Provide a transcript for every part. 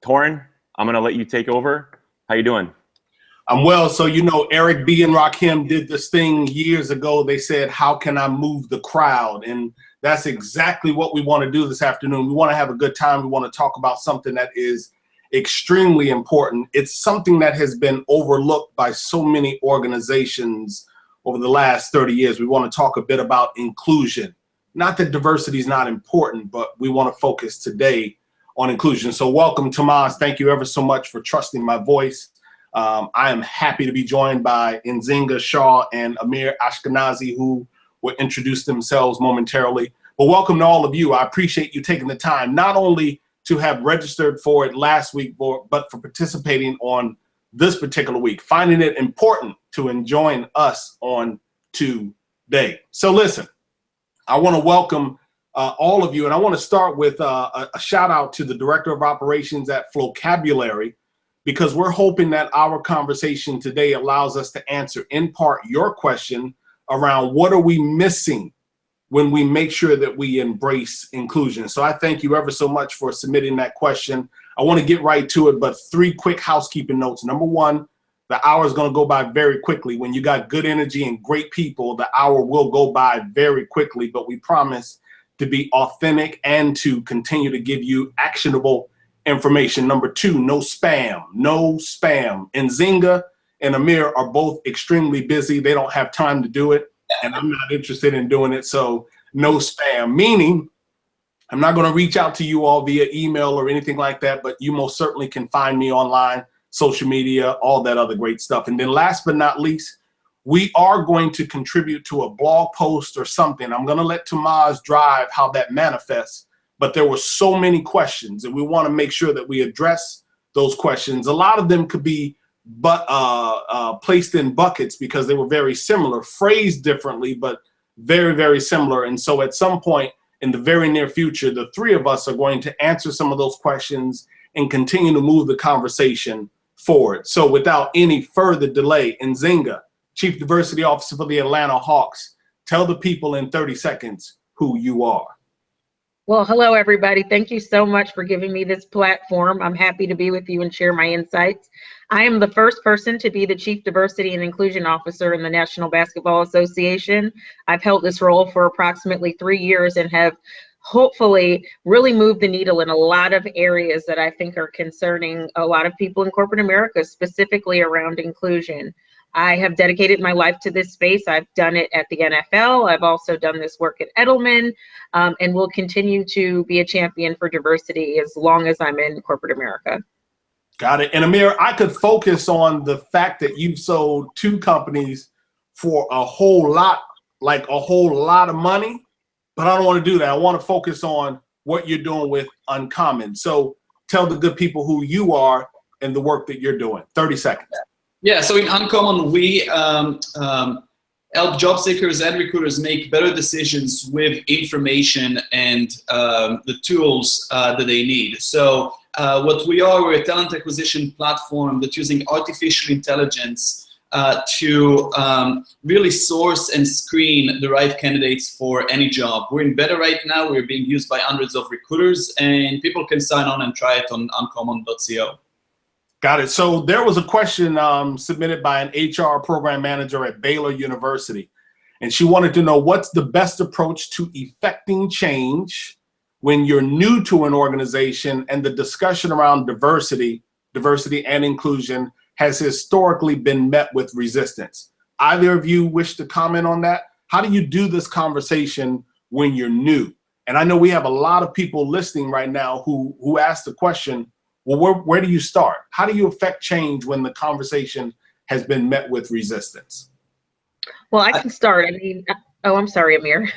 Torin, I'm going to let you take over. How you doing? I'm well. So, you know, Eric B. and Rakim did this thing years ago. They said, how can I move the crowd? And that's exactly what we want to do this afternoon. We want to have a good time. We want to talk about something that is extremely important. It's something that has been overlooked by so many organizations over the last 30 years. We want to talk a bit about inclusion. Not that diversity is not important, but we want to focus today on inclusion. So welcome, Tomas. Thank you ever so much for trusting my voice. I am happy to be joined by Nzinga Shaw and Amir Ashkenazi, who will introduce themselves momentarily. But welcome to all of you. I appreciate you taking the time, not only to have registered for it last week, but for participating on this particular week, finding it important to join us on today. So listen, I want to welcome all of you, and I want to start with a shout out to the Director of Operations at Flocabulary, because we're hoping that our conversation today allows us to answer in part your question around what are we missing when we make sure that we embrace inclusion. So I thank you ever so much for submitting that question. I want to get right to it, but 3 quick housekeeping notes. Number one, the hour is going to go by very quickly. When you got good energy and great people, the hour will go by very quickly, but we promise to be authentic and to continue to give you actionable information. Number 2, no spam, no spam. Nzinga and Amir are both extremely busy. They don't have time to do it, and I'm not interested in doing it, so no spam. Meaning, I'm not going to reach out to you all via email or anything like that, but you most certainly can find me online, social media, all that other great stuff. And then last but not least, we are going to contribute to a blog post or something. I'm going to let Tomas drive how that manifests. But there were so many questions, and we want to make sure that we address those questions. A lot of them could be placed in buckets because they were very similar, phrased differently, but very, very similar. And so at some point in the very near future, the 3 of us are going to answer some of those questions and continue to move the conversation forward. So without any further delay, Nzinga, Chief Diversity Officer for the Atlanta Hawks, tell the people in 30 seconds who you are. Well, hello, everybody. Thank you so much for giving me this platform. I'm happy to be with you and share my insights. I am the first person to be the Chief Diversity and Inclusion Officer in the National Basketball Association. I've held this role for approximately 3 years and have hopefully really moved the needle in a lot of areas that I think are concerning a lot of people in corporate America, specifically around inclusion. I have dedicated my life to this space. I've done it at the NFL. I've also done this work at Edelman, and will continue to be a champion for diversity as long as I'm in corporate America. Got it. And Amir, I could focus on the fact that you've sold 2 companies for a whole lot of money, but I don't want to do that. I want to focus on what you're doing with Uncommon. So tell the good people who you are and the work that you're doing. 30 seconds. Yeah, so in Uncommon, we help job seekers and recruiters make better decisions with information and the tools that they need. So what we are, we're a talent acquisition platform that's using artificial intelligence to really source and screen the right candidates for any job. We're in beta right now. We're being used by hundreds of recruiters, and people can sign on and try it on uncommon.co. Got it. So there was a question submitted by an HR program manager at Baylor University, and she wanted to know what's the best approach to effecting change when you're new to an organization and the discussion around diversity and inclusion has historically been met with resistance. Either of you wish to comment on that? How do you do this conversation when you're new? And I know we have a lot of people listening right now who ask the question, well, where do you start? How do you affect change when the conversation has been met with resistance? Well, I can start. I mean, oh, I'm sorry, Amir.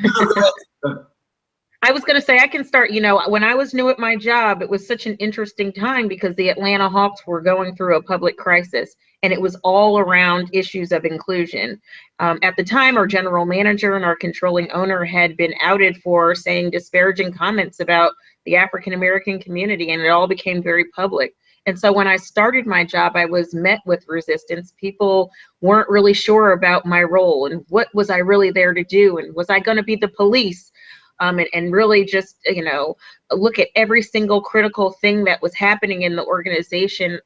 I was going to say I can start. You know, when I was new at my job, it was such an interesting time because the Atlanta Hawks were going through a public crisis, and it was all around issues of inclusion. At the time, our general manager and our controlling owner had been outed for saying disparaging comments about the African American community, and it all became very public. And so when I started my job, I was met with resistance. People weren't really sure about my role and what was I really there to do, and was I going to be the police and really just, look at every single critical thing that was happening in the organization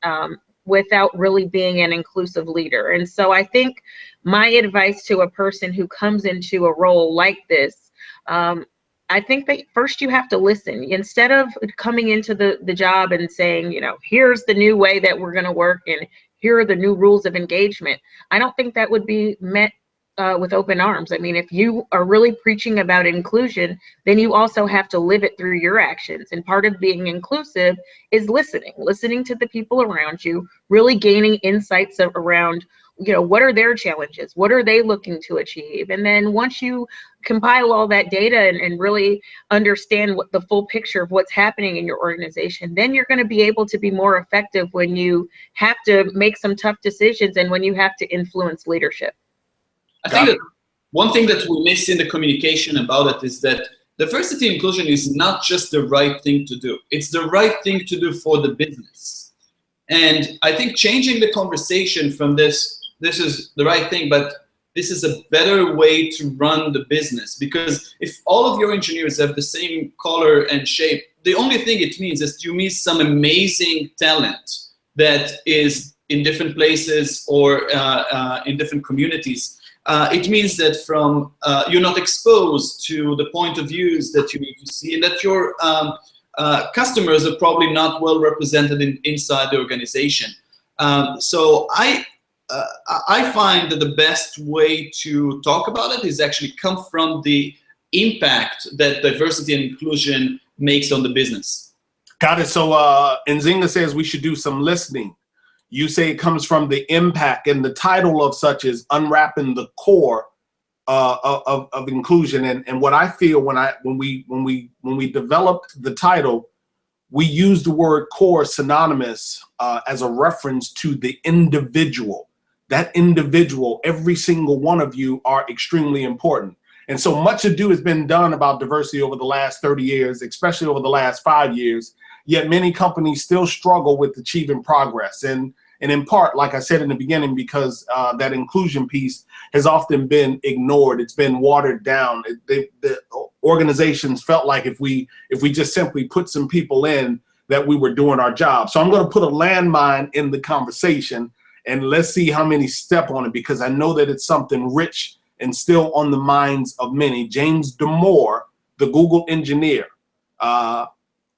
without really being an inclusive leader. And so I think my advice to a person who comes into a role like this, I think that first you have to listen. Instead of coming into the job and saying, here's the new way that we're going to work and here are the new rules of engagement. I don't think that would be met with open arms. I mean, if you are really preaching about inclusion, then you also have to live it through your actions. And part of being inclusive is listening to the people around you, really gaining insights around, what are their challenges? What are they looking to achieve? And then once you compile all that data and really understand what the full picture of what's happening in your organization, then you're going to be able to be more effective when you have to make some tough decisions and when you have to influence leadership. I think that one thing that we miss in the communication about it is that diversity and inclusion is not just the right thing to do. It's the right thing to do for the business. And I think changing the conversation from this is the right thing, but this is a better way to run the business. Because if all of your engineers have the same color and shape, the only thing it means is you miss some amazing talent that is in different places or in different communities. It means that you're not exposed to the point of views that you need to see, and that your customers are probably not well represented inside the organization. So I find that the best way to talk about it is actually come from the impact that diversity and inclusion makes on the business. Got it. So Nzinga says we should do some listening. You say it comes from the impact, and the title of such is Unwrapping the Core of Inclusion. And what I feel when we developed the title, we used the word core synonymous as a reference to the individual. That individual, every single one of you are extremely important. And so much ado has been done about diversity over the last 30 years, especially over the last 5 years. Yet many companies still struggle with achieving progress. And in part, like I said in the beginning, because that inclusion piece has often been ignored. It's been watered down. The organizations felt like if we just simply put some people in, that we were doing our job. So I'm going to put a landmine in the conversation, and let's see how many step on it, because I know that it's something rich and still on the minds of many. James Damore, the Google engineer,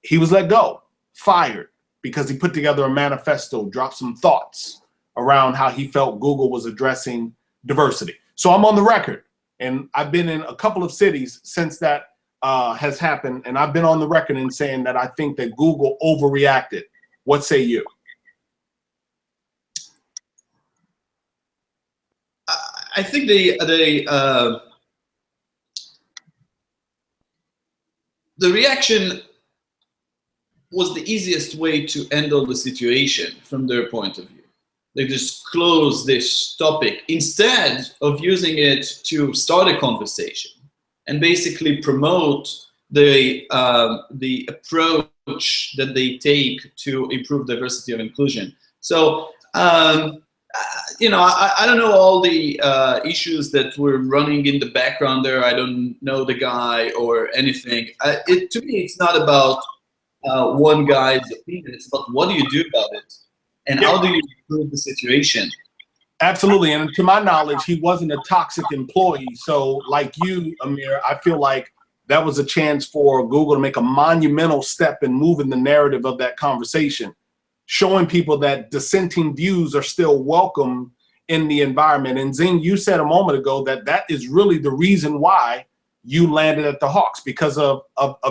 he was let go, fired, because he put together a manifesto, dropped some thoughts around how he felt Google was addressing diversity. So I'm on the record, and I've been in a couple of cities since that has happened, and I've been on the record in saying that I think that Google overreacted. What say you? I think the reaction was the easiest way to handle the situation from their point of view. They just closed this topic instead of using it to start a conversation and basically promote the approach that they take to improve diversity and inclusion. So, I don't know all the issues that were running in the background there. I don't know the guy or anything. To me, it's not about one guy's opinion. It's about what do you do about it, and how do you improve the situation. Absolutely, and to my knowledge, he wasn't a toxic employee. So, like you, Amir, I feel like that was a chance for Google to make a monumental step in moving the narrative of that conversation, showing people that dissenting views are still welcome in the environment. And Zing, you said a moment ago that that is really the reason why you landed at the Hawks, because of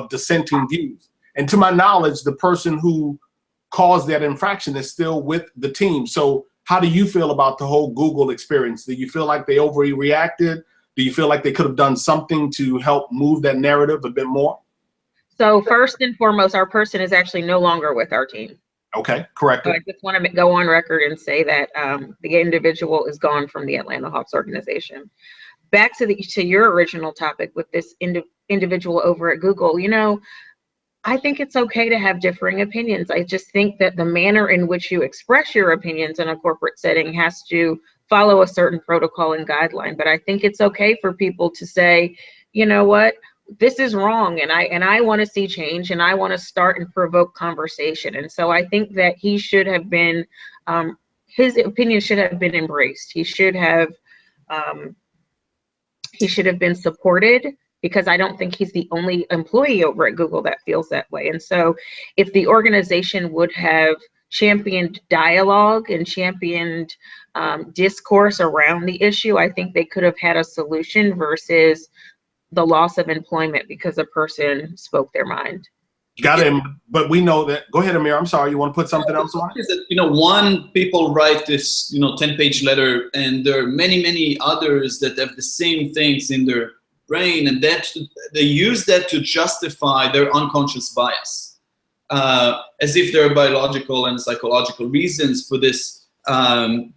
dissenting views. And to my knowledge, the person who caused that infraction is still with the team. So how do you feel about the whole Google experience? Do you feel like they overreacted? Do you feel like they could have done something to help move that narrative a bit more? So first and foremost, our person is actually no longer with our team. Okay, correct. So I just want to go on record and say that the individual is gone from the Atlanta Hawks organization. Back to your original topic with this individual over at Google, I think it's okay to have differing opinions. I just think that the manner in which you express your opinions in a corporate setting has to follow a certain protocol and guideline. But I think it's okay for people to say, you know what, this is wrong, and I want to see change, and I want to start and provoke conversation. And so I think that he should have been, his opinion should have been embraced. He should have been supported, because I don't think he's the only employee over at Google that feels that way. And so if the organization would have championed dialogue and championed discourse around the issue, I think they could have had a solution versus the loss of employment because a person spoke their mind. Got him, but we know that. Go ahead, Amir. I'm sorry. You want to put something else on it? Is that, one, people write this 10-page letter, and there are many others that have the same things in their brain, and that they use that to justify their unconscious bias, as if there are biological and psychological reasons for this, to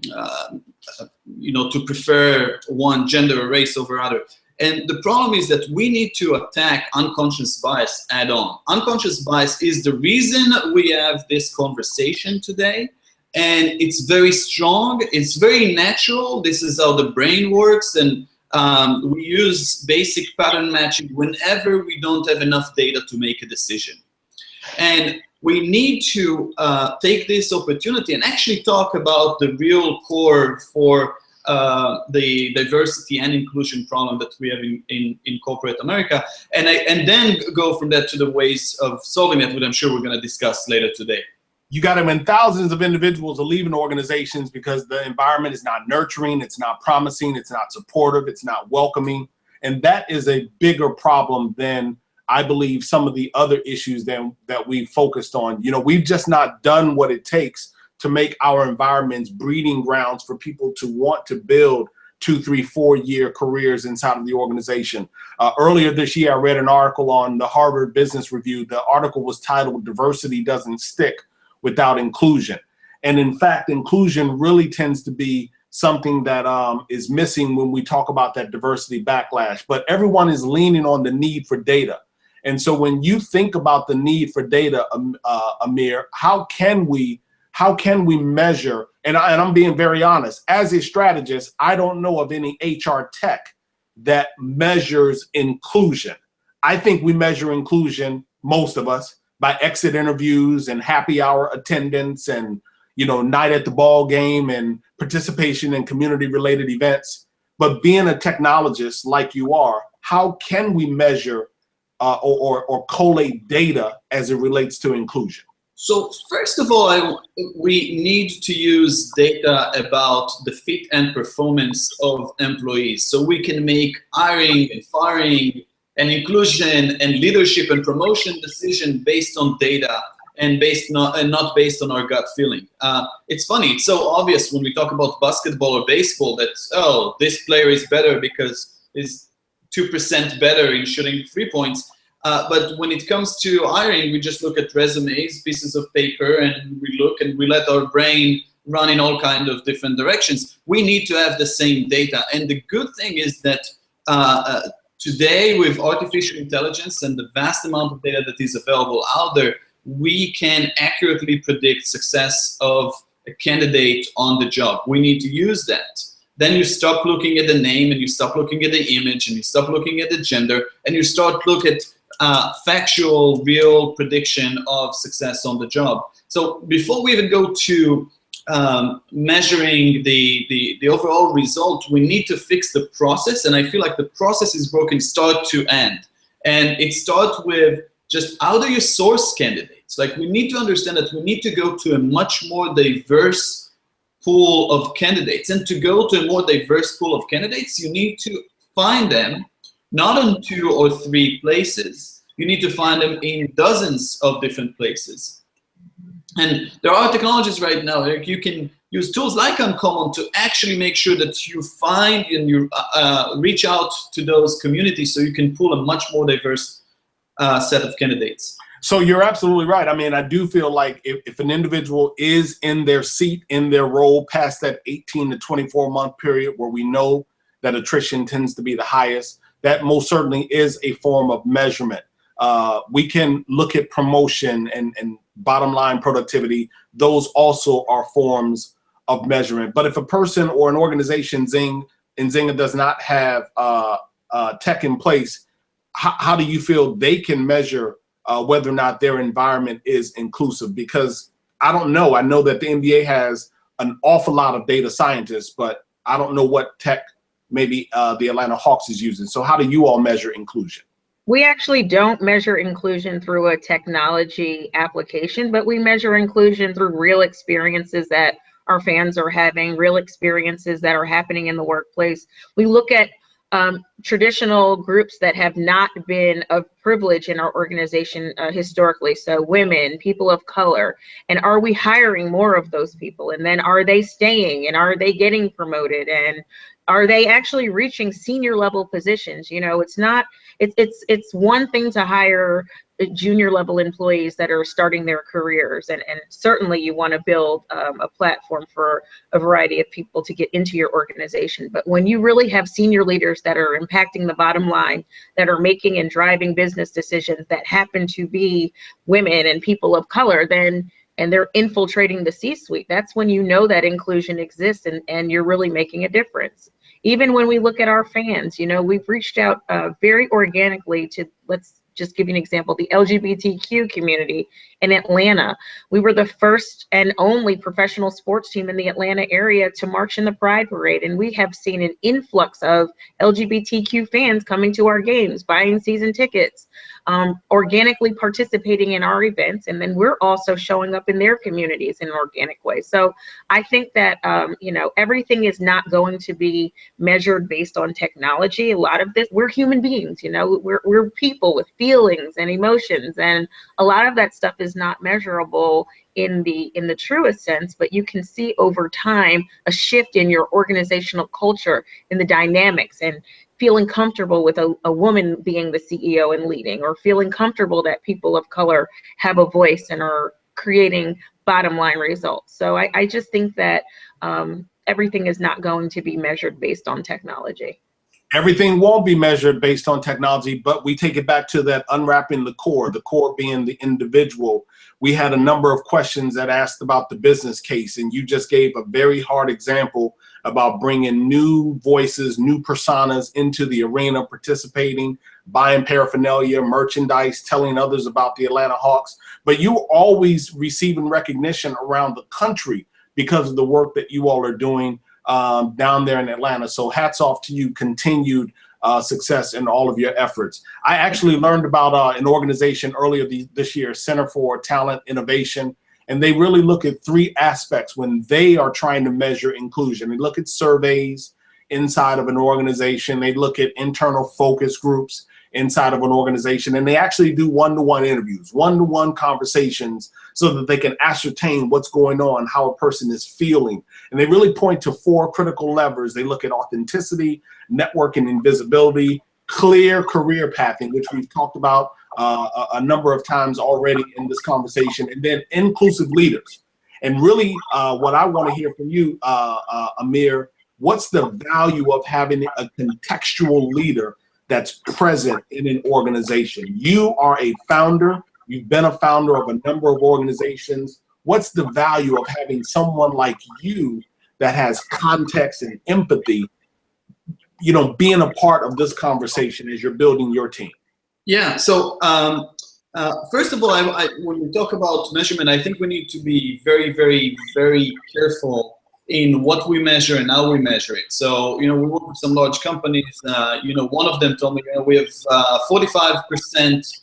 prefer one gender or race over other. And the problem is that we need to attack unconscious bias head on. Unconscious bias is the reason we have this conversation today, and it's very strong, it's very natural. This is how the brain works, and we use basic pattern matching whenever we don't have enough data to make a decision. And we need to take this opportunity and actually talk about the real core for the diversity and inclusion problem that we have in corporate America, and then go from that to the ways of solving it, which I'm sure we're going to discuss later today. You got them, and thousands of individuals are leaving organizations because the environment is not nurturing, it's not promising, it's not supportive, it's not welcoming. And that is a bigger problem than, I believe, some of the other issues that we focused on. We've just not done what it takes to make our environments breeding grounds for people to want to build 2, 3, 4-year careers inside of the organization. Earlier this year, I read an article on the Harvard Business Review. The article was titled "Diversity Doesn't Stick Without Inclusion." And in fact, inclusion really tends to be something that is missing when we talk about that diversity backlash. But everyone is leaning on the need for data. And so when you think about the need for data, Amir, how can we measure, and I'm being very honest, as a strategist, I don't know of any HR tech that measures inclusion. I think we measure inclusion, most of us, by exit interviews and happy hour attendance and, night at the ball game and participation in community related events. But being a technologist like you are, how can we measure or collate data as it relates to inclusion? So first of all, we need to use data about the fit and performance of employees, so we can make hiring and firing and inclusion and leadership and promotion decision based on data and not based on our gut feeling. It's funny, it's so obvious when we talk about basketball or baseball that, oh, this player is better because he's 2% better in shooting 3 points. But when it comes to hiring, we just look at resumes, pieces of paper, and we let our brain run in all kinds of different directions. We need to have the same data. And the good thing is that today, with artificial intelligence and the vast amount of data that is available out there, we can accurately predict success of a candidate on the job. We need to use that. Then you stop looking at the name, and you stop looking at the image, and you stop looking at the gender, and you start look at factual, real prediction of success on the job. So before we even go to measuring the overall result, we need to fix the process. And I feel like the process is broken start to end. And it starts with just how do you source candidates? Like, we need to understand that we need to go to a much more diverse pool of candidates. And to go to a more diverse pool of candidates, you need to find them not in 2 or 3 places. You need to find them in dozens of different places. And there are technologies right now, like you can use tools like Uncommon to actually make sure that you find and you reach out to those communities so you can pull a much more diverse set of candidates. So you're absolutely right. I mean, I do feel like if an individual is in their seat, in their role, past that 18 to 24 month period where we know that attrition tends to be the highest, that most certainly is a form of measurement. We can look at promotion and bottom line productivity. Those also are forms of measurement. But if a person or an organization, Nzinga, does not have tech in place, how do you feel they can measure whether or not their environment is inclusive? Because I don't know. I know that the NBA has an awful lot of data scientists, but I don't know what tech maybe the Atlanta Hawks is using. So how do you all measure inclusion? We actually don't measure inclusion through a technology application, but we measure inclusion through real experiences that our fans are having, real experiences that are happening in the workplace. We look at traditional groups that have not been of privilege in our organization historically. So women, people of color, and are we hiring more of those people? And then are they staying, and are they getting promoted, and are they actually reaching senior level positions? You know, it's one thing to hire junior level employees that are starting their careers, and certainly you want to build a platform for a variety of people to get into your organization. But when you really have senior leaders that are impacting the bottom line, that are making and driving business decisions that happen to be women and people of color, and they're infiltrating the C-suite, that's when you know that inclusion exists, and you're really making a difference. Even when we look at our fans, you know, we've reached out very organically to, let's just give you an example, the LGBTQ community in Atlanta. We were the first and only professional sports team in the Atlanta area to march in the Pride Parade, and we have seen an influx of LGBTQ fans coming to our games, buying season tickets, organically participating in our events, and then we're also showing up in their communities in an organic way. So I think that you know, everything is not going to be measured based on technology. A lot of this, we're human beings, you know, we're people with feelings and emotions, and a lot of that stuff is not measurable in the truest sense, but you can see over time a shift in your organizational culture, in the dynamics, and feeling comfortable with a woman being the CEO and leading, or feeling comfortable that people of color have a voice and are creating bottom line results. So I just think that everything is not going to be measured based on technology. Everything won't be measured based on technology, but we take it back to that unwrapping the core being the individual. We had a number of questions that asked about the business case, and you just gave a very hard example about bringing new voices, new personas into the arena, participating, buying paraphernalia, merchandise, telling others about the Atlanta Hawks. But you always receiving recognition around the country because of the work that you all are doing down there in Atlanta. So hats off to you, continued success in all of your efforts. I actually learned about an organization earlier this year, Center for Talent Innovation, and they really look at 3 aspects when they are trying to measure inclusion. They look at surveys inside of an organization, they look at internal focus groups inside of an organization, and they actually do one-to-one interviews, one-to-one conversations, so that they can ascertain what's going on, how a person is feeling. And they really point to 4 critical levers. They look at authenticity, networking and visibility, clear career pathing, which we've talked about a number of times already in this conversation, and then inclusive leaders. And really what I want to hear from you, Amir, what's the value of having a contextual leader that's present in an organization? You are a founder. You've been a founder of a number of organizations. What's the value of having someone like you that has context and empathy, you know, being a part of this conversation as you're building your team? Yeah, so first of all, when we talk about measurement, I think we need to be very, very, very careful in what we measure and how we measure it. So, you know, we work with some large companies. You know, one of them told me, you know, we have 45%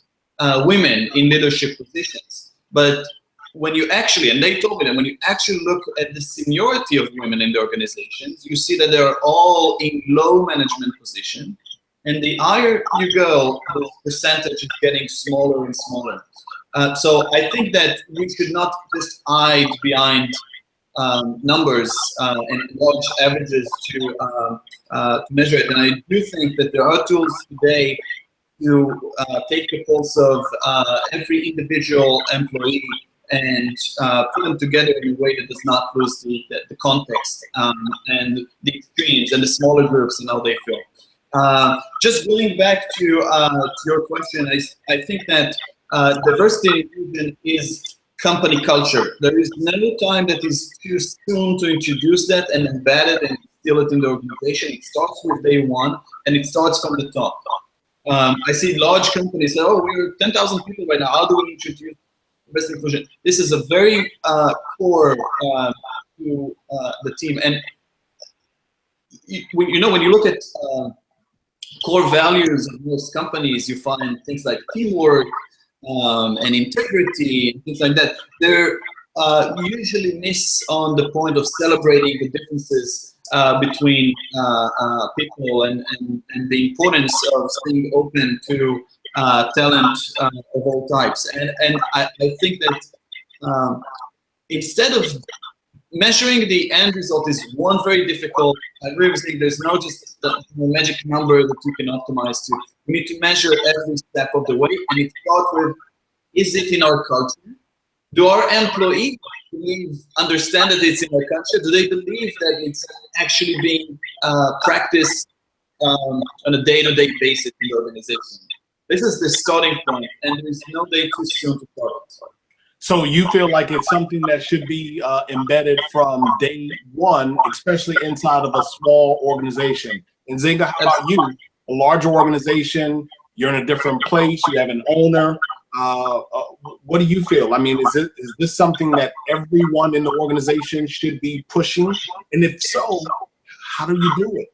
women in leadership positions. But when you actually, and they told me that when you actually look at the seniority of women in the organizations, you see that they're all in low management position. And the higher you go, the percentage is getting smaller and smaller. So I think that we should not just hide behind numbers and large averages to measure it. And I do think that there are tools today to take the pulse of every individual employee and put them together in a way that does not lose the context and the extremes and the smaller groups and how they feel. Just going back to your question, I think that diversity and inclusion is company culture. There is no time that is too soon to introduce that and embed it and instill it in the organization. It starts with day one, and it starts from the top. I see large companies say, oh, we're 10,000 people right now. How do we introduce diversity and inclusion? This is a very core to the team. And when you look at core values of most companies, you find things like teamwork and integrity and things like that. They're usually miss on the point of celebrating the differences between people and the importance of staying open to talent of all types. And I think that instead of measuring the end result is one very difficult. I agree with you. There's no just the magic number that you can optimize to. We need to measure every step of the way, and it starts with: is it in our culture? Do our employees understand that it's in our culture? Do they believe that it's actually being practiced on a day-to-day basis in the organization? This is the starting point, and there's no day too soon to start. So you feel like it's something that should be embedded from day one, especially inside of a small organization. And Nzinga, how about you? A larger organization, you're in a different place, you have an owner. What do you feel? I mean, is this something that everyone in the organization should be pushing? And if so, how do you do it?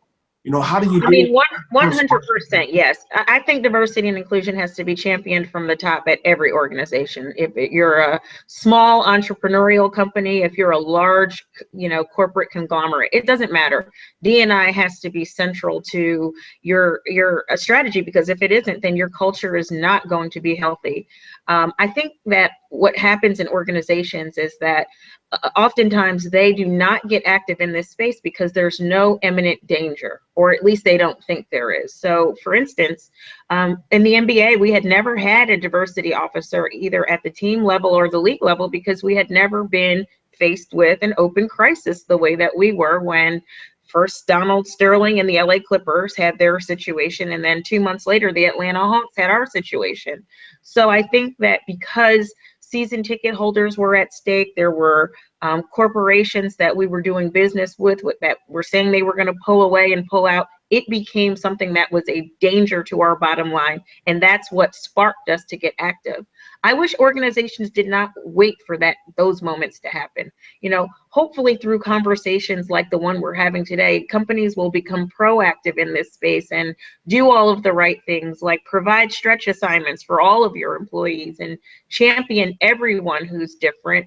You know, how do you do it? 100%, yes. I think diversity and inclusion has to be championed from the top at every organization. If you're a small entrepreneurial company, if you're a large, corporate conglomerate, it doesn't matter. D&I has to be central to your strategy, because if it isn't, then your culture is not going to be healthy. I think that what happens in organizations is that oftentimes they do not get active in this space because there's no imminent danger, or at least they don't think there is. So for instance, in the NBA, we had never had a diversity officer either at the team level or the league level, because we had never been faced with an open crisis the way that we were when first Donald Sterling and the LA Clippers had their situation, and then 2 months later, the Atlanta Hawks had our situation. So I think that because season ticket holders were at stake, there were corporations that we were doing business with that were saying they were going to pull away and pull out, it became something that was a danger to our bottom line. And that's what sparked us to get active. I wish organizations did not wait for those moments to happen. Hopefully through conversations like the one we're having today, companies will become proactive in this space and do all of the right things, like provide stretch assignments for all of your employees and champion everyone who's different.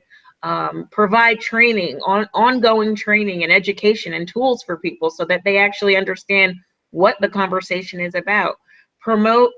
Provide training, ongoing training and education and tools for people so that they actually understand what the conversation is about. Promote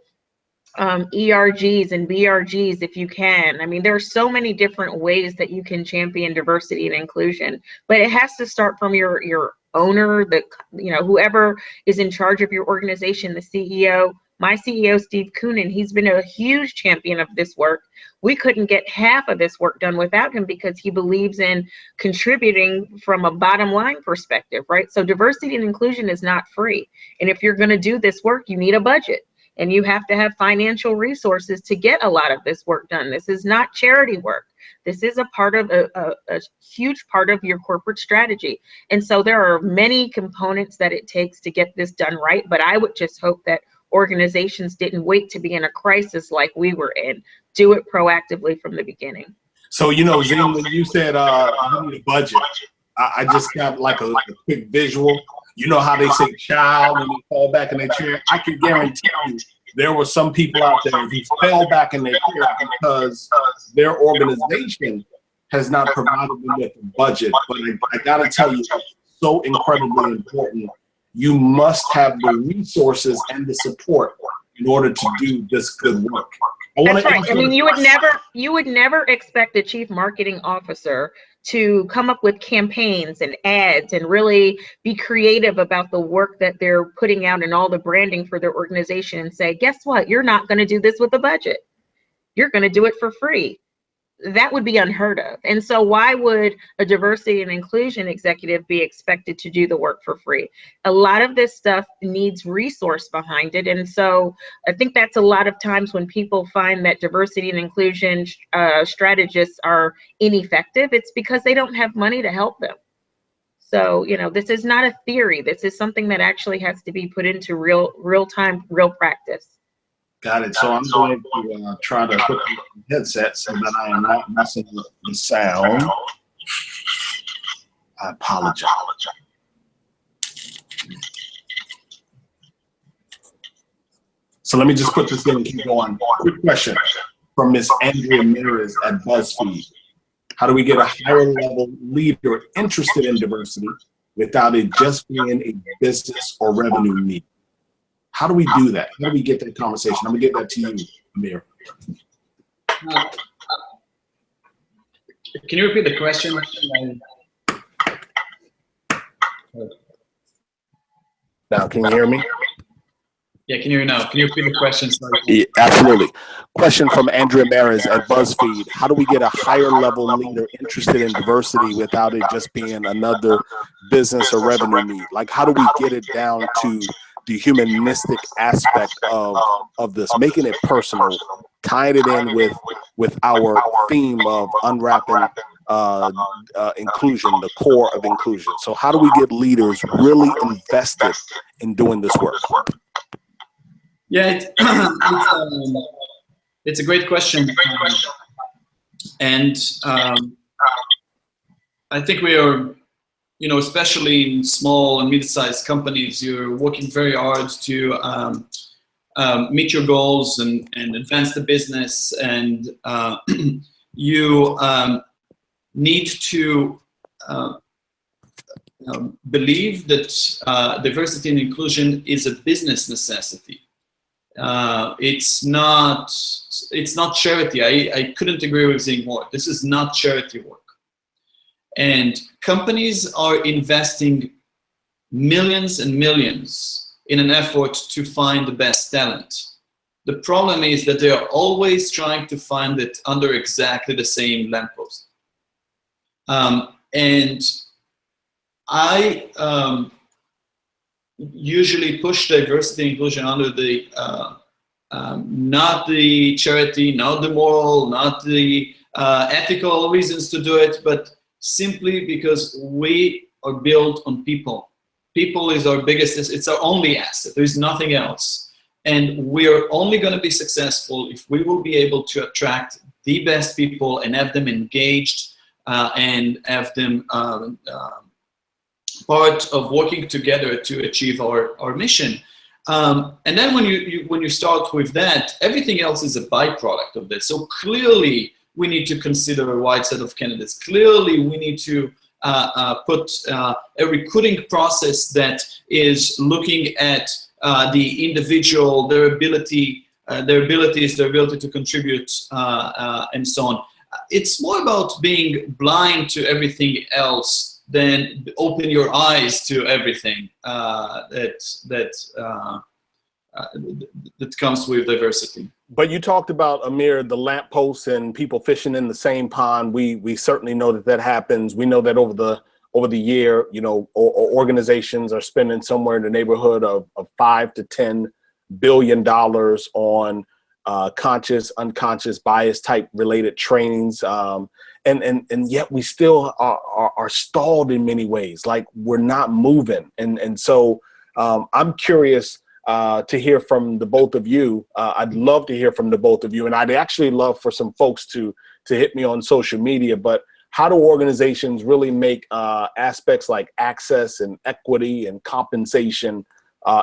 ERGs and BRGs if you can. I mean, there are so many different ways that you can champion diversity and inclusion, but it has to start from your owner, whoever is in charge of your organization, the CEO. My CEO, Steve Koonin, he's been a huge champion of this work. We couldn't get half of this work done without him, because he believes in contributing from a bottom line perspective, right? So diversity and inclusion is not free. And if you're going to do this work, you need a budget. And you have to have financial resources to get a lot of this work done. This is not charity work. This is a part of a huge part of your corporate strategy. And so there are many components that it takes to get this done right. But I would just hope that organizations didn't wait to be in a crisis like we were in. Do it proactively from the beginning. So, Zane, when you said you need a budget, I just got like a quick visual. You know how they say child when they fall back in their chair? I can guarantee you there were some people out there who fell back in their chair because their organization has not provided them with a budget. But I got to tell you, it's so incredibly important. You must have the resources and the support in order to do this good work. That's right. I mean, you would never expect a chief marketing officer to come up with campaigns and ads and really be creative about the work that they're putting out and all the branding for their organization and say, guess what? You're not going to do this with a budget. You're going to do it for free. That would be unheard of. And so why would a diversity and inclusion executive be expected to do the work for free? A lot of this stuff needs resource behind it. And so I think that's a lot of times when people find that diversity and inclusion strategists are ineffective, it's because they don't have money to help them. So, this is not a theory. This is something that actually has to be put into real time, real practice. Got it. So I'm going to try to hook up the headset so that I am not messing up the sound. I apologize. So let me just put this in and keep going. Quick question from Miss Andrea Mears at BuzzFeed. How do we get a higher level leader interested in diversity without it just being a business or revenue need? How do we do that? How do we get that conversation? I'm gonna get that to you, Amir. Can you repeat the question? Now, can you hear me? Yeah, can you hear now? Can you repeat the question? Sorry. Yeah, absolutely. Question from Andrea Mears at BuzzFeed. How do we get a higher level leader interested in diversity without it just being another business or revenue need? Like, how do we get it down to the humanistic aspect of this, making it personal, tying it in with our theme of unwrapping inclusion, the core of inclusion? So how do we get leaders really invested in doing this work? Yeah, it's a great question, and I think we are, especially in small and mid-sized companies, you're working very hard to meet your goals and advance the business, and you need to believe that diversity and inclusion is a business necessity. It's not charity. I couldn't agree with Zing more. This is not charity work. And companies are investing millions and millions in an effort to find the best talent. The problem is that they are always trying to find it under exactly the same lamppost. And I usually push diversity and inclusion under the not the charity, not the moral, not the ethical reasons to do it, but simply because we are built on people. People is our biggest, it's our only asset. There's nothing else. And we are only going to be successful if we will be able to attract the best people and have them engaged and have them part of working together to achieve our mission. And then when you start with that, everything else is a byproduct of this. So clearly we need to consider a wide set of candidates. Clearly we need to put a recruiting process that is looking at the individual, their abilities, their ability to contribute, and so on. It's more about being blind to everything else than open your eyes to everything that comes with diversity. But you talked about, Amir, the lampposts and people fishing in the same pond. We certainly know that happens. We know that over the year, organizations are spending somewhere in the neighborhood of $5 to $10 billion on conscious, unconscious, bias type related trainings. And yet we still are stalled in many ways, like we're not moving. And so I'm curious to hear from the both of you. I'd love to hear from the both of you. And I'd actually love for some folks to hit me on social media. But how do organizations really make aspects like access and equity and compensation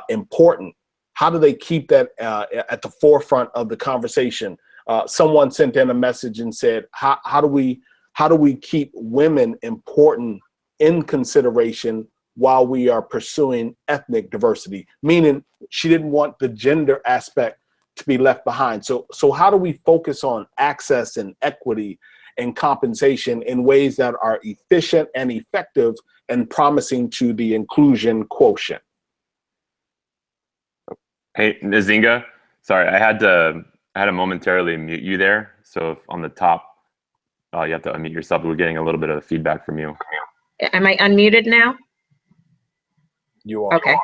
important? How do they keep that at the forefront of the conversation? Someone sent in a message and said, how do we keep women important in consideration while we are pursuing ethnic diversity? Meaning she didn't want the gender aspect to be left behind. So how do we focus on access and equity and compensation in ways that are efficient and effective and promising to the inclusion quotient? Hey, Nzinga, sorry, I had to momentarily mute you there. So if on the top, you have to unmute yourself. We're getting a little bit of feedback from you. Am I unmuted now? You are. Okay.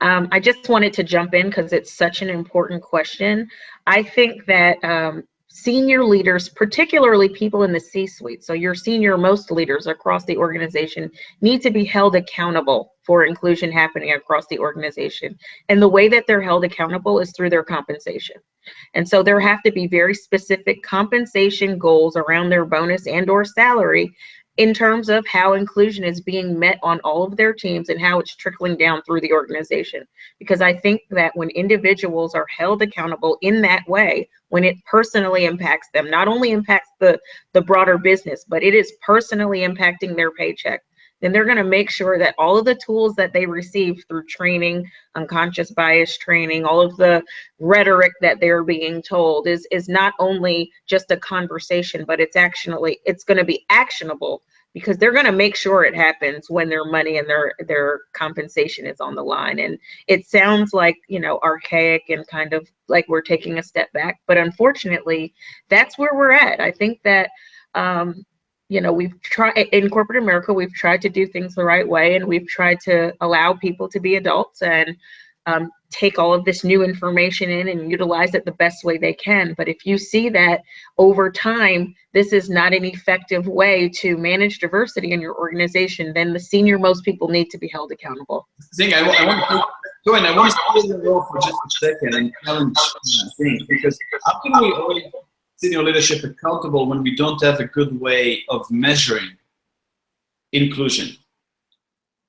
I just wanted to jump in because it's such an important question. I think that senior leaders, particularly people in the C-suite, so your senior most leaders across the organization, need to be held accountable for inclusion happening across the organization. And the way that they're held accountable is through their compensation. And so there have to be very specific compensation goals around their bonus and or salary in terms of how inclusion is being met on all of their teams and how it's trickling down through the organization. Because I think that when individuals are held accountable in that way, when it personally impacts them, not only impacts the broader business, but it is personally impacting their paycheck, then they're going to make sure that all of the tools that they receive through training, unconscious bias training, all of the rhetoric that they're being told is not only just a conversation, but it's going to be actionable, because they're going to make sure it happens when their money and their compensation is on the line. And it sounds like, archaic and kind of like we're taking a step back, but unfortunately, that's where we're at. I think that, we've tried in corporate America, we've tried to do things the right way, and we've tried to allow people to be adults and take all of this new information in and utilize it the best way they can. But if you see that over time, this is not an effective way to manage diversity in your organization, then the senior most people need to be held accountable. Zing, I want to stay in the role for just a second and challenge Zing, because how can we hold senior leadership accountable when we don't have a good way of measuring inclusion?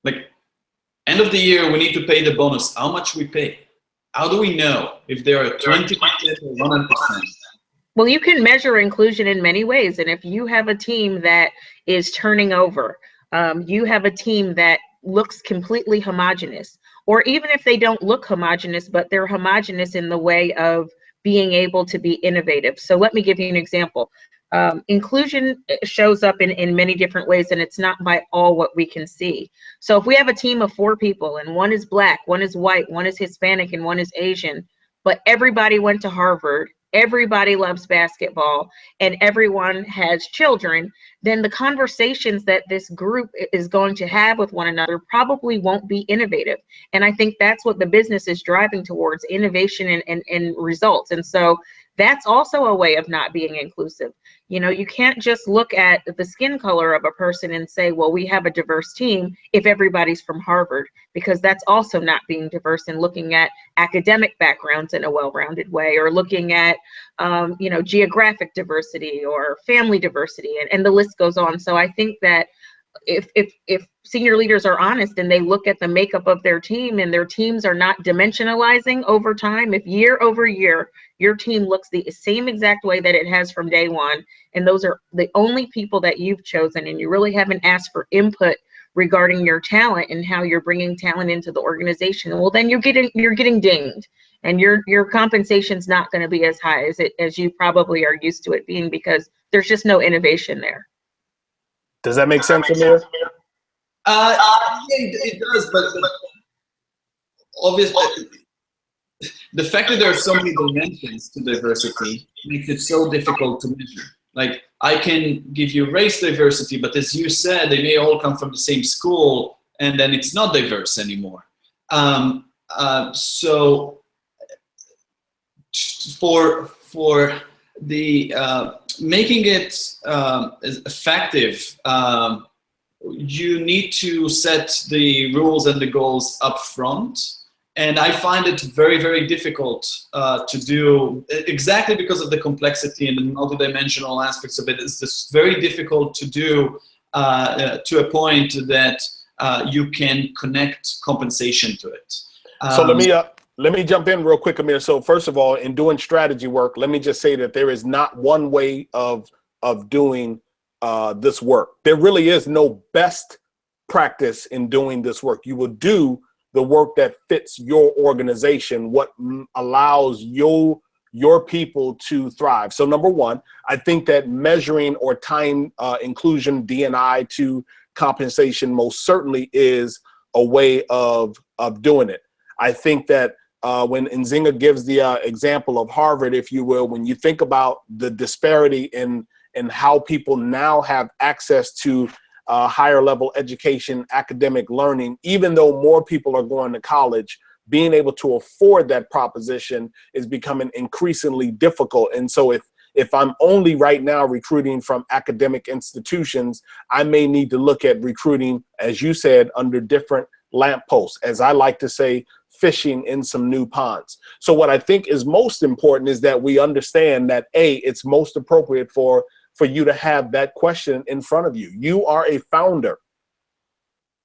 Like, end of the year, we need to pay the bonus. How much we pay? How do we know if they are 20% or 100%? Well, you can measure inclusion in many ways. And if you have a team that is turning over, you have a team that looks completely homogenous, or even if they don't look homogenous, but they're homogenous in the way of being able to be innovative. So let me give you an example. Inclusion shows up in many different ways, and it's not by all what we can see. So if we have a team of 4 people, and one is Black, one is white, one is Hispanic, and one is Asian, but everybody went to Harvard, everybody loves basketball, and everyone has children, then the conversations that this group is going to have with one another probably won't be innovative. And I think that's what the business is driving towards, innovation and results. And so that's also a way of not being inclusive. You can't just look at the skin color of a person and say, well, we have a diverse team if everybody's from Harvard, because that's also not being diverse and looking at academic backgrounds in a well-rounded way, or looking at, geographic diversity or family diversity, and the list goes on. So I think that if senior leaders are honest and they look at the makeup of their team, and their teams are not dimensionalizing over time, if year over year your team looks the same exact way that it has from day one, and those are the only people that you've chosen, and you really haven't asked for input regarding your talent and how you're bringing talent into the organization, well, then you're getting dinged, and your compensation's not going to be as high as you probably are used to it being, because there's just no innovation there. Does that make sense, Amir? It does, but obviously, the fact that there are so many dimensions to diversity makes it so difficult to measure. Like, I can give you race diversity, but as you said, they may all come from the same school, and then it's not diverse anymore. So for the making it effective, you need to set the rules and the goals up front. And I find it very, very difficult to do, exactly because of the complexity and the multidimensional aspects of it. It's just very difficult to do to a point that you can connect compensation to it. So let me jump in real quick, Amir. So first of all, in doing strategy work, let me just say that there is not one way of doing this work. There really is no best practice in doing this work. You will do the work that fits your organization, what allows your people to thrive. So number one, I think that measuring or tying inclusion, D&I to compensation most certainly is a way of doing it. I think that when Nzinga gives the example of Harvard, if you will, when you think about the disparity in how people now have access to higher level education, academic learning, even though more people are going to college, being able to afford that proposition is becoming increasingly difficult. And so If I'm only right now recruiting from academic institutions, I may need to look at recruiting, as you said, under different lampposts, as I like to say, fishing in some new ponds. So what I think is most important is that we understand that it's most appropriate for you to have that question in front of you. You are a founder.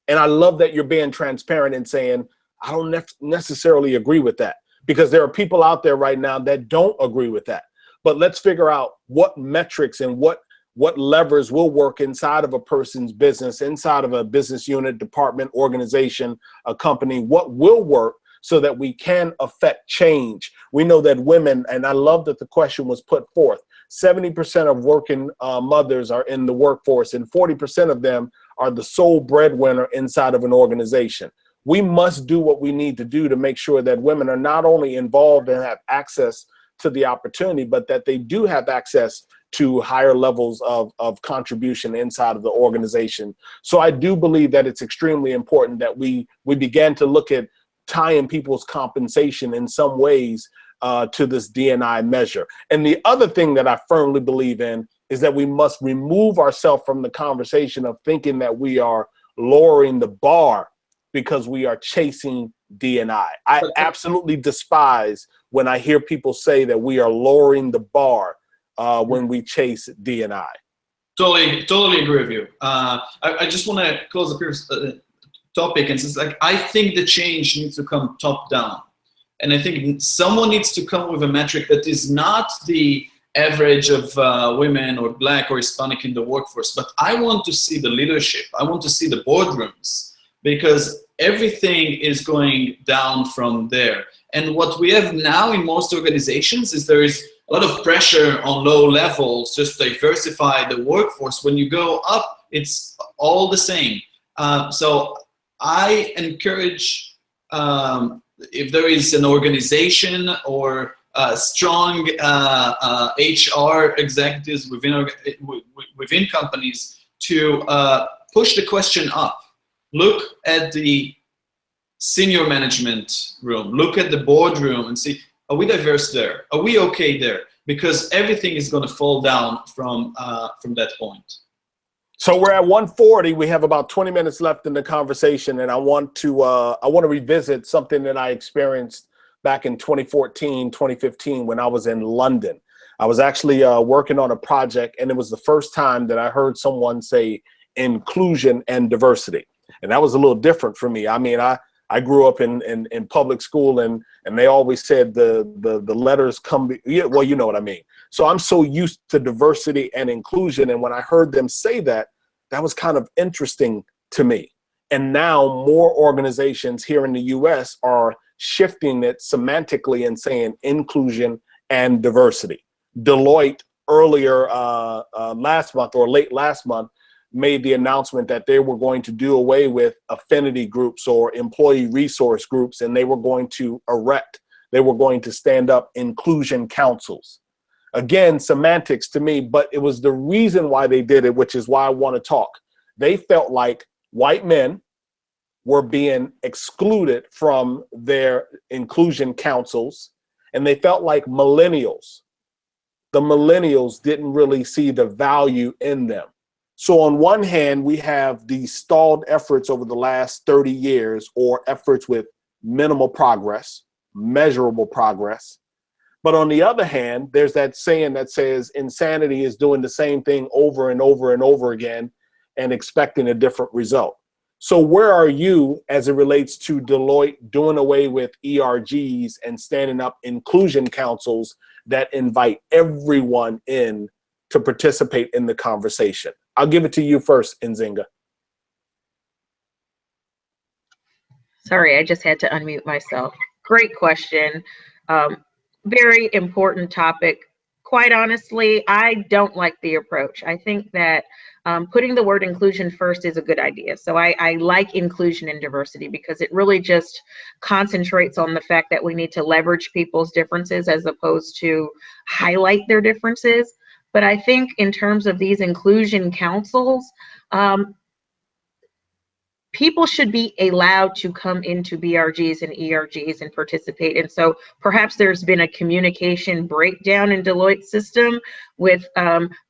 And I love that you're being transparent and saying, I don't necessarily agree with that, because there are people out there right now that don't agree with that. But let's figure out what metrics and what levers will work inside of a person's business, inside of a business unit, department, organization, a company, what will work so that we can affect change. We know that women, and I love that the question was put forth, 70% of working mothers are in the workforce, and 40% of them are the sole breadwinner inside of an organization. We must do what we need to do to make sure that women are not only involved and have access to the opportunity, but that they do have access to higher levels of contribution inside of the organization. So I do believe that it's extremely important that we began to look at tying people's compensation in some ways to this D&I measure. And the other thing that I firmly believe in is that we must remove ourselves from the conversation of thinking that we are lowering the bar because we are chasing D&I. I absolutely despise when I hear people say that we are lowering the bar when we chase D&I. Totally agree with you. I just want to close the previous topic, and it's like, I think the change needs to come top down. And I think someone needs to come with a metric that is not the average of women or Black or Hispanic in the workforce, but I want to see the leadership. I want to see the boardrooms, because everything is going down from there. And what we have now in most organizations is there is a lot of pressure on low levels, just diversify the workforce. When you go up, it's all the same. So I encourage, if there is an organization or strong HR executives within companies, to push the question up. Look at the senior management room, look at the boardroom and see, are we diverse there? Are we okay there? Because everything is going to fall down from that point. So we're at 1:40. We have about 20 minutes left in the conversation, and I want to revisit something that I experienced back in 2014, 2015 when I was in London. I was actually working on a project, and it was the first time that I heard someone say inclusion and diversity. And that was a little different for me. I mean, I grew up in public school, and they always said the letters come, well, you know what I mean. So I'm so used to diversity and inclusion. And when I heard them say that, that was kind of interesting to me. And now more organizations here in the US are shifting it semantically and saying inclusion and diversity. Deloitte earlier last month or late last month made the announcement that they were going to do away with affinity groups or employee resource groups, and they were going to stand up inclusion councils. Again, semantics to me, but it was the reason why they did it, which is why I want to talk. They felt like white men were being excluded from their inclusion councils, and they felt like the millennials didn't really see the value in them. So on one hand, we have these stalled efforts over the last 30 years, or efforts with minimal progress, measurable progress. But on the other hand, there's that saying that says insanity is doing the same thing over and over and over again and expecting a different result. So where are you as it relates to Deloitte doing away with ERGs and standing up inclusion councils that invite everyone in to participate in the conversation? I'll give it to you first, Nzinga. Sorry, I just had to unmute myself. Great question. Very important topic. Quite honestly, I don't like the approach. I think that putting the word inclusion first is a good idea. So I like inclusion and diversity because it really just concentrates on the fact that we need to leverage people's differences as opposed to highlight their differences. But I think in terms of these inclusion councils, people should be allowed to come into BRGs and ERGs and participate. And so perhaps there's been a communication breakdown in Deloitte's system with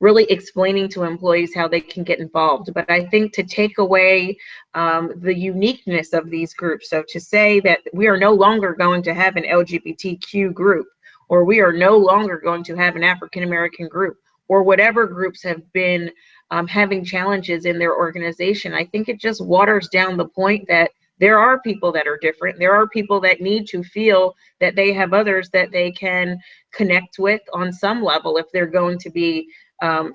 really explaining to employees how they can get involved. But I think to take away the uniqueness of these groups, so to say that we are no longer going to have an LGBTQ group, or we are no longer going to have an African American group, or whatever groups have been having challenges in their organization, I think it just waters down the point that there are people that are different. There are people that need to feel that they have others that they can connect with on some level if they're going to be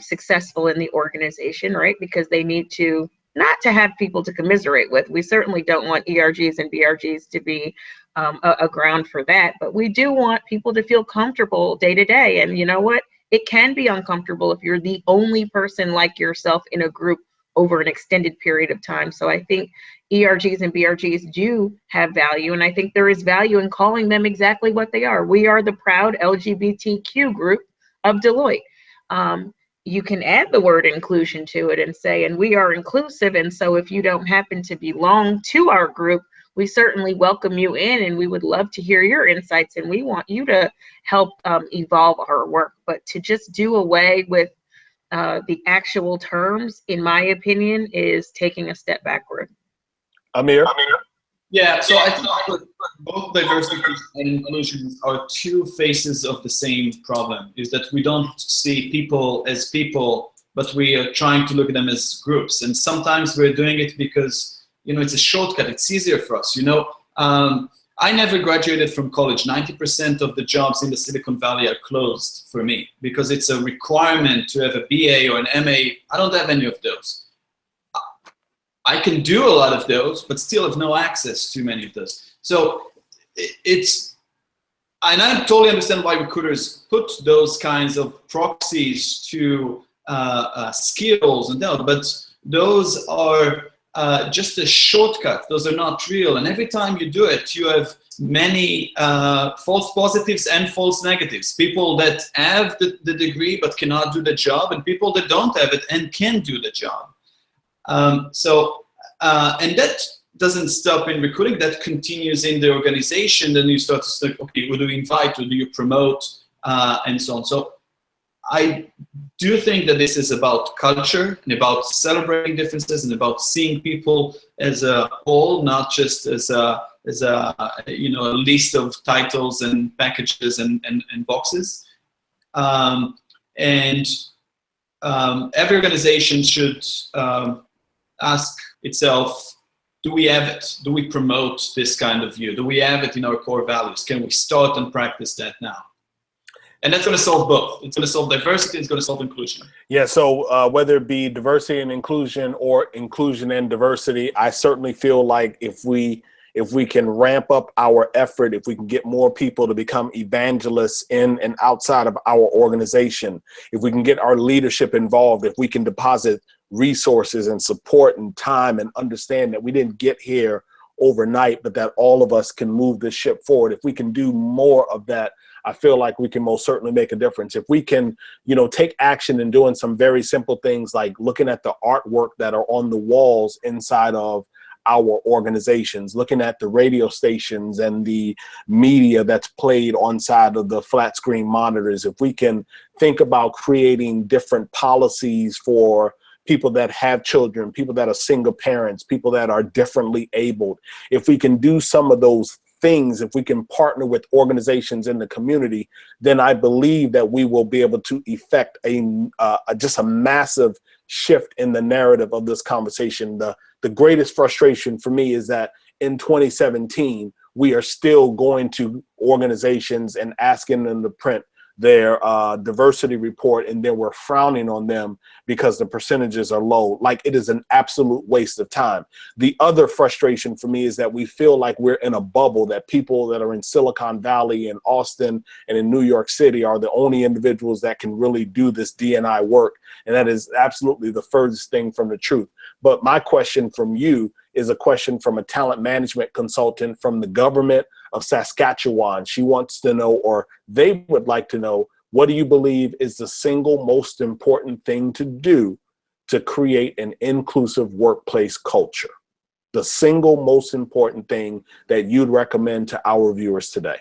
successful in the organization, right? Because they need to, not to have people to commiserate with. We certainly don't want ERGs and BRGs to be a ground for that, but we do want people to feel comfortable day to day. And you know what? It can be uncomfortable if you're the only person like yourself in a group over an extended period of time. So I think ERGs and BRGs do have value, and I think there is value in calling them exactly what they are. We are the proud LGBTQ group of Deloitte. You can add the word inclusion to it and say, and we are inclusive, and so if you don't happen to belong to our group, we certainly welcome you in, and we would love to hear your insights, and we want you to help evolve our work. But to just do away with the actual terms, in my opinion, is taking a step backward. Amir? Yeah, so I think both diversity and inclusion are two faces of the same problem, is that we don't see people as people, but we are trying to look at them as groups. And sometimes we're doing it because, you know, it's a shortcut, it's easier for us, you know. I never graduated from college. 90% of the jobs in the Silicon Valley are closed for me because it's a requirement to have a BA or an MA. I don't have any of those. I can do a lot of those, but still have no access to many of those. So it's, and I totally understand why recruiters put those kinds of proxies to skills and that, but those are just a shortcut. Those are not real. And every time you do it, you have many false positives and false negatives. People that have the degree but cannot do the job, and people that don't have it and can do the job. And that doesn't stop in recruiting, that continues in the organization. Then you start to say, okay, who do you invite, who do you promote, and so on. So I do think that this is about culture and about celebrating differences and about seeing people as a whole, not just as a you know, a list of titles and packages and boxes. Every organization should ask itself, do we have it? Do we promote this kind of view? Do we have it in our core values? Can we start and practice that now? And that's going to solve both. It's going to solve diversity, it's going to solve inclusion. Yeah, so whether it be diversity and inclusion or inclusion and diversity, I certainly feel like if we can ramp up our effort, if we can get more people to become evangelists in and outside of our organization, if we can get our leadership involved, if we can deposit resources and support and time and understand that we didn't get here overnight, but that all of us can move this ship forward. If we can do more of that, I feel like we can most certainly make a difference. If we can, you know, take action in doing some very simple things like looking at the artwork that are on the walls inside of our organizations, looking at the radio stations and the media that's played on side of the flat screen monitors, if we can think about creating different policies for people that have children, people that are single parents, people that are differently abled, if we can do some of those things, if we can partner with organizations in the community, then I believe that we will be able to effect just a massive shift in the narrative of this conversation. The greatest frustration for me is that in 2017, we are still going to organizations and asking them to print their diversity report, and then we're frowning on them because the percentages are low. Like, it is an absolute waste of time. The other frustration for me is that we feel like we're in a bubble, that people that are in Silicon Valley and Austin and in New York City are the only individuals that can really do this D&I work. And that is absolutely the furthest thing from the truth. But my question from you is a question from a talent management consultant from the government of Saskatchewan. She wants to know, or they would like to know, what do you believe is the single most important thing to do to create an inclusive workplace culture? the single most important thing that you'd recommend to our viewers today?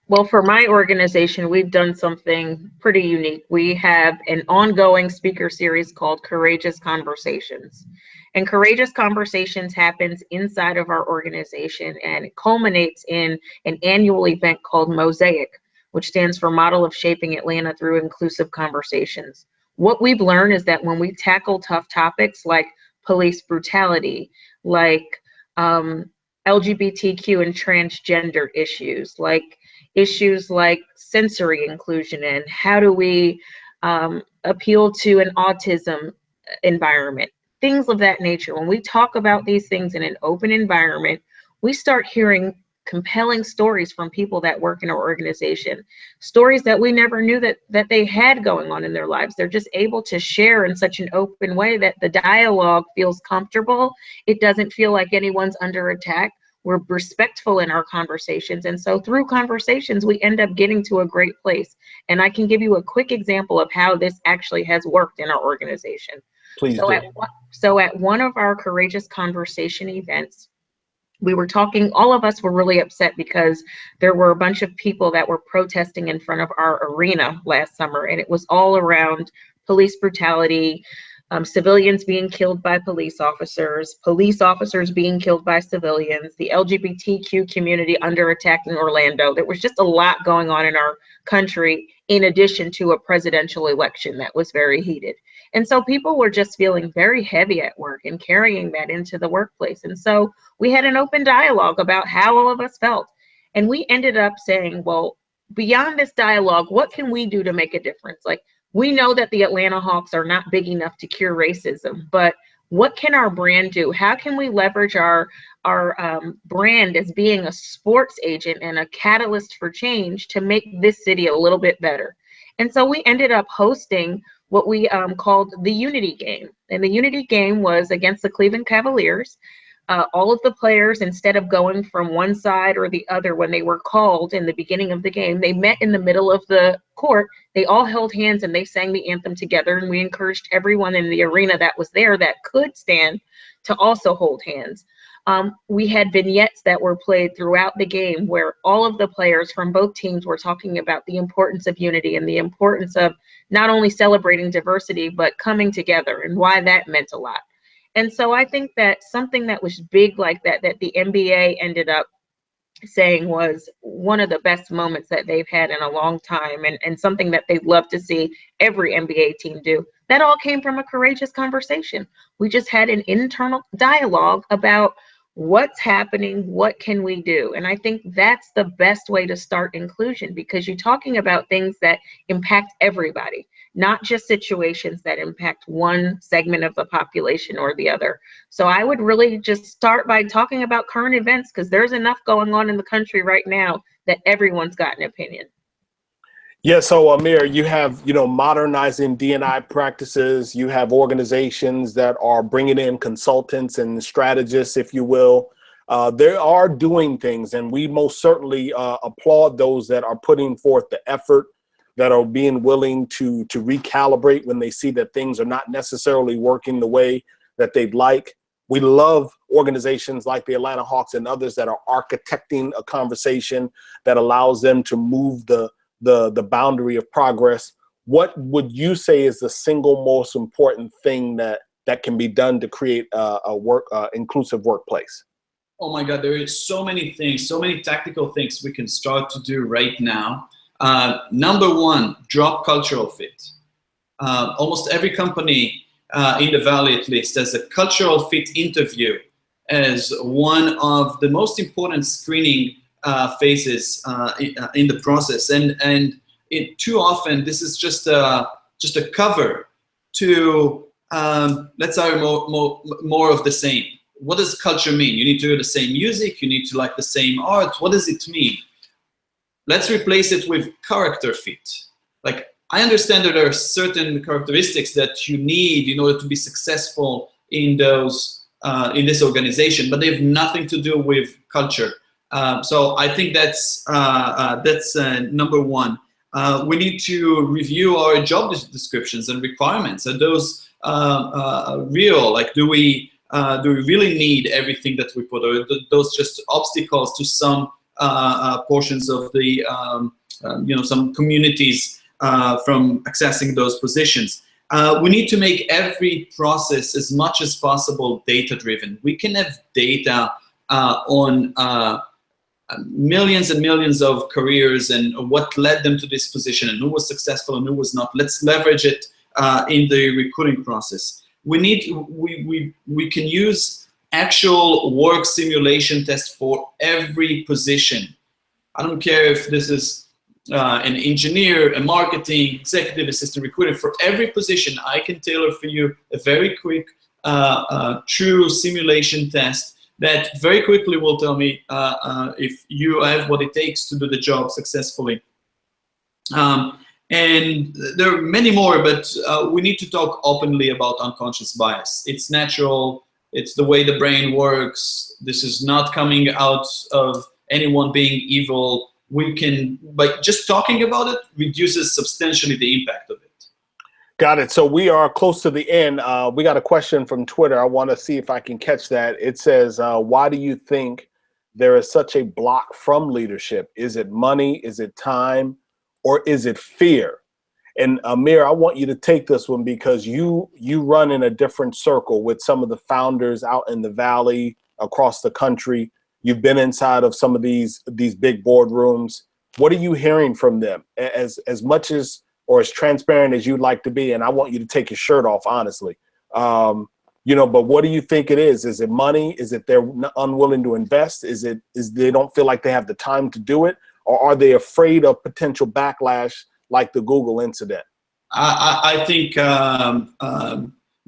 Well, for my organization, we've done something pretty unique. We have an ongoing speaker series called Courageous Conversations. And Courageous Conversations happens inside of our organization, and it culminates in an annual event called Mosaic, which stands for Model of Shaping Atlanta Through Inclusive Conversations. What we've learned is that when we tackle tough topics like police brutality, like LGBTQ and transgender issues, like issues like sensory inclusion and how do we appeal to an autism environment, things of that nature. When we talk about these things in an open environment, we start hearing compelling stories from people that work in our organization, stories that we never knew that they had going on in their lives. They're just able to share in such an open way that the dialogue feels comfortable. It doesn't feel like anyone's under attack. We're respectful in our conversations. And so through conversations, we end up getting to a great place. And I can give you a quick example of how this actually has worked in our organization. Please so do. So at one of our Courageous Conversation events, we were talking, all of us were really upset because there were a bunch of people that were protesting in front of our arena last summer. And it was all around police brutality, civilians being killed by police officers being killed by civilians, the LGBTQ community under attack in Orlando. There was just a lot going on in our country, in addition to a presidential election that was very heated. And so people were just feeling very heavy at work and carrying that into the workplace. And so we had an open dialogue about how all of us felt. And we ended up saying, well, beyond this dialogue, what can we do to make a difference? Like, we know that the Atlanta Hawks are not big enough to cure racism, but what can our brand do? How can we leverage our brand as being a sports agent and a catalyst for change to make this city a little bit better? And so we ended up hosting what we called the Unity Game. And the Unity Game was against the Cleveland Cavaliers. All of the players, instead of going from one side or the other when they were called in the beginning of the game, they met in the middle of the court. They all held hands and they sang the anthem together. And we encouraged everyone in the arena that was there that could stand to also hold hands. We had vignettes that were played throughout the game where all of the players from both teams were talking about the importance of unity and the importance of not only celebrating diversity, but coming together and why that meant a lot. And so I think that something that was big like that the NBA ended up saying was one of the best moments that they've had in a long time, and something that they'd love to see every NBA team do. That all came from a courageous conversation. We just had an internal dialogue about what's happening, what can we do? And I think that's the best way to start inclusion, because you're talking about things that impact everybody, not just situations that impact one segment of the population or the other. So I would really just start by talking about current events, because there's enough going on in the country right now that everyone's got an opinion. Yeah, so Amir, you have, modernizing D&I practices. You have organizations that are bringing in consultants and strategists, if you will. They are doing things, and we most certainly applaud those that are putting forth the effort, that are being willing to recalibrate when they see that things are not necessarily working the way that they'd like. We love organizations like the Atlanta Hawks and others that are architecting a conversation that allows them to move the boundary of progress. What would you say is the single most important thing that can be done to create a inclusive workplace? Oh my God, there is so many things, so many tactical things we can start to do right now. Number one, drop cultural fit. Almost every company in the Valley, at least, has a cultural fit interview as one of the most important screening phases in the process. And too often, this is just a cover to let's hire more of the same. What does culture mean? You need to hear the same music. You need to like the same art. What does it mean? Let's replace it with character fit. Like, I understand that there are certain characteristics that you need in order to be successful in those in this organization, but they have nothing to do with culture. So I think that's number one. We need to review our job descriptions and requirements. Are those real? Like, do we do we really need everything that we put, or are those just obstacles to some portions of the, some communities from accessing those positions? We need to make every process as much as possible data-driven. We can have data on millions and millions of careers and what led them to this position and who was successful and who was not. Let's leverage it in the recruiting process. We can use actual work simulation tests for every position. I don't care if this is an engineer, a marketing, executive assistant, recruiter. For every position, I can tailor for you a very quick, true simulation test that very quickly will tell me if you have what it takes to do the job successfully. And there are many more, but we need to talk openly about unconscious bias. It's natural. It's the way the brain works. This is not coming out of anyone being evil. We can, by just talking about it, reduces substantially the impact of it. Got it. So we are close to the end. We got a question from Twitter. I want to see if I can catch that. It says, why do you think there is such a block from leadership? Is it money? Is it time? Or is it fear? And Amir, I want you to take this one because you run in a different circle with some of the founders out in the Valley, across the country. You've been inside of some of these big boardrooms. What are you hearing from them? As much as, or as transparent as you'd like to be, and I want you to take your shirt off, honestly. But what do you think it is? Is it money? Is it they're unwilling to invest? Is they don't feel like they have the time to do it? Or are they afraid of potential backlash like the Google incident? I think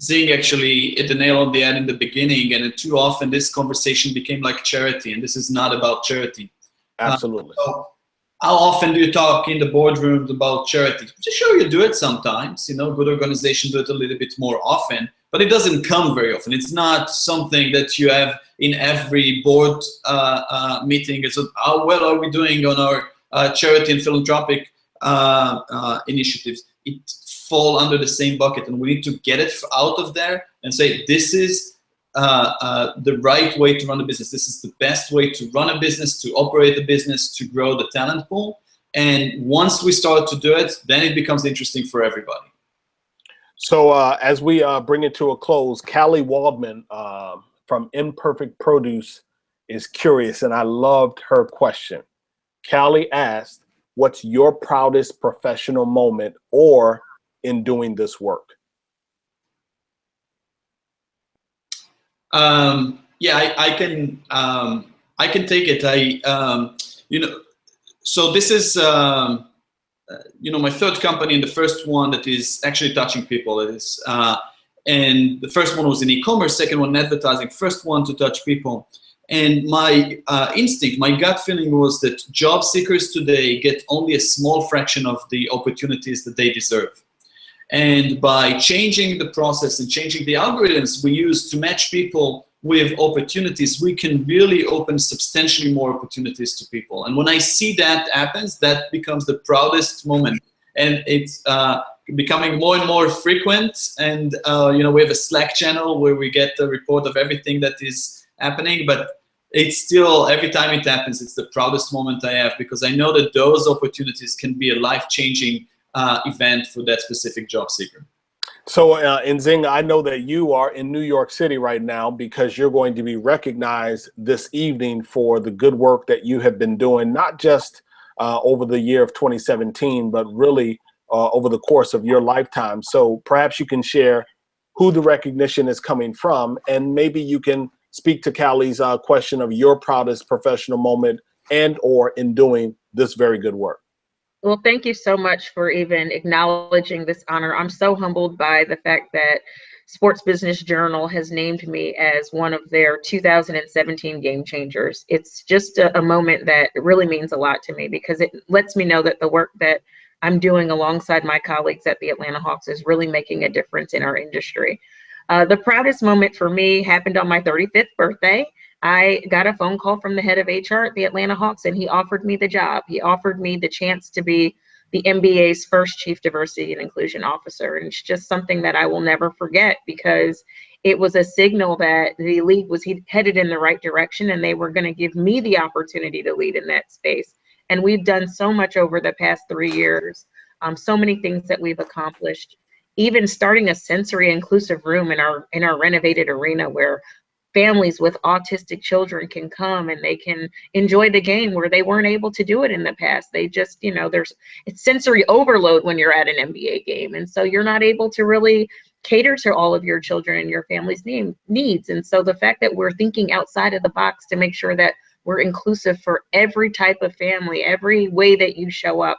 Zing actually hit the nail on the head in the beginning, and too often this conversation became like charity, and this is not about charity. Absolutely. So how often do you talk in the boardrooms about charity? Sure, you do it sometimes. Good organizations do it a little bit more often, but it doesn't come very often. It's not something that you have in every board meeting. It's how well are we doing on our charity and philanthropic initiatives? It fall under the same bucket, and we need to get it out of there and say this is the right way to run a business. This is the best way to run a business, to operate a business, to grow the talent pool. And once we start to do it, then it becomes interesting for everybody. So as we bring it to a close, Callie Waldman from Imperfect Produce is curious, and I loved her question. Callie asked, what's your proudest professional moment or in doing this work? I can take it. So this is, my third company, and the first one that is actually touching people. It is, and the first one was in e-commerce, second one in advertising, first one to touch people. And my instinct, my gut feeling was that job seekers today get only a small fraction of the opportunities that they deserve. And by changing the process and changing the algorithms we use to match people with opportunities, we can really open substantially more opportunities to people. And when I see that happens, that becomes the proudest moment. And it's becoming more and more frequent. And we have a Slack channel where we get a report of everything that is happening. But it's still, every time it happens, it's the proudest moment I have, because I know that those opportunities can be a life-changing event for that specific job seeker. So Nzinga, I know that you are in New York City right now because you're going to be recognized this evening for the good work that you have been doing, not just over the year of 2017, but really over the course of your lifetime. So perhaps you can share who the recognition is coming from, and maybe you can speak to Callie's question of your proudest professional moment and or in doing this very good work. Well, thank you so much for even acknowledging this honor. I'm so humbled by the fact that Sports Business Journal has named me as one of their 2017 Game Changers. It's just a moment that really means a lot to me, because it lets me know that the work that I'm doing alongside my colleagues at the Atlanta Hawks is really making a difference in our industry. The proudest moment for me happened on my 35th birthday. I got a phone call from the head of HR at the Atlanta Hawks, and he offered me the job. He offered me the chance to be the NBA's first Chief Diversity and Inclusion Officer. And it's just something that I will never forget, because it was a signal that the league was headed in the right direction, and they were going to give me the opportunity to lead in that space. And we've done so much over the past 3 years, so many things that we've accomplished, even starting a sensory inclusive room in our renovated arena where families with autistic children can come and they can enjoy the game where they weren't able to do it in the past. They just, you know, it's sensory overload when you're at an NBA game. And so you're not able to really cater to all of your children and your family's needs. And so the fact that we're thinking outside of the box to make sure that we're inclusive for every type of family, every way that you show up,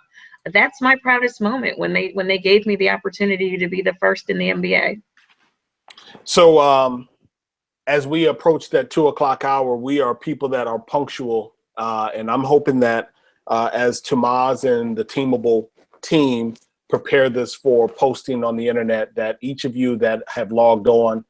that's my proudest moment when they gave me the opportunity to be the first in the NBA. So as we approach that 2 o'clock hour, we are people that are punctual. And I'm hoping that as Tomas and the Teamable team prepare this for posting on the internet, that each of you that have logged on,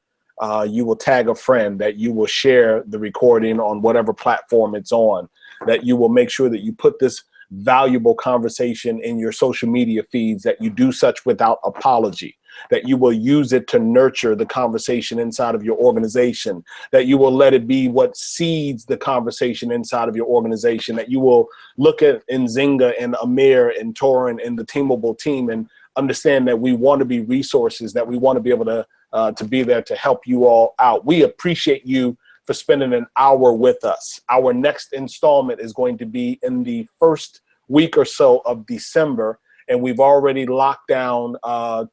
you will tag a friend, that you will share the recording on whatever platform it's on, that you will make sure that you put this valuable conversation in your social media feeds, that you do such without apology, that you will use it to nurture the conversation inside of your organization, that you will let it be what seeds the conversation inside of your organization, that you will look at Nzinga and Amir and Torin and the Teamable team and understand that we want to be resources, that we want to be able to be there to help you all out. We appreciate you for spending an hour with us. Our next installment is going to be in the first week or so of December, and we've already locked down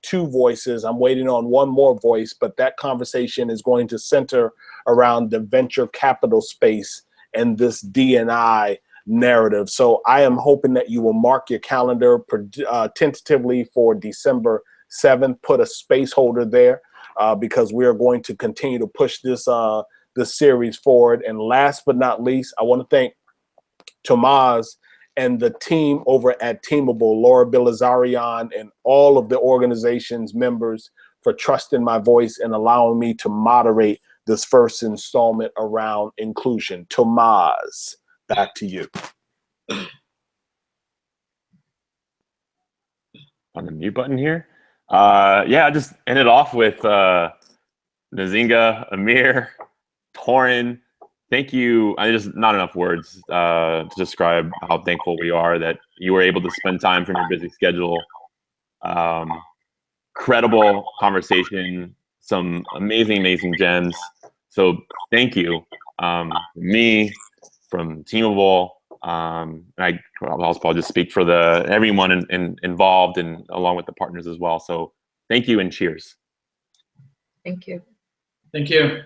2 voices. I'm waiting on 1 more voice, but that conversation is going to center around the venture capital space and this D&I narrative. So I am hoping that you will mark your calendar tentatively for December 7th. Put a space holder there because we are going to continue to push this series forward. And last but not least, I want to thank Tomas and the team over at Teamable, Laura Bilazarian, and all of the organization's members for trusting my voice and allowing me to moderate this first installment around inclusion. Tomas, back to you. On the mute button here. Yeah, I just ended off with Nzinga, Amir, Torin. Thank you. There's not enough words to describe how thankful we are that you were able to spend time from your busy schedule. Credible conversation, some amazing gems. So thank you. Me, from Teamable, and I'll also probably just speak for everyone involved and along with the partners as well. So thank you and cheers. Thank you. Thank you.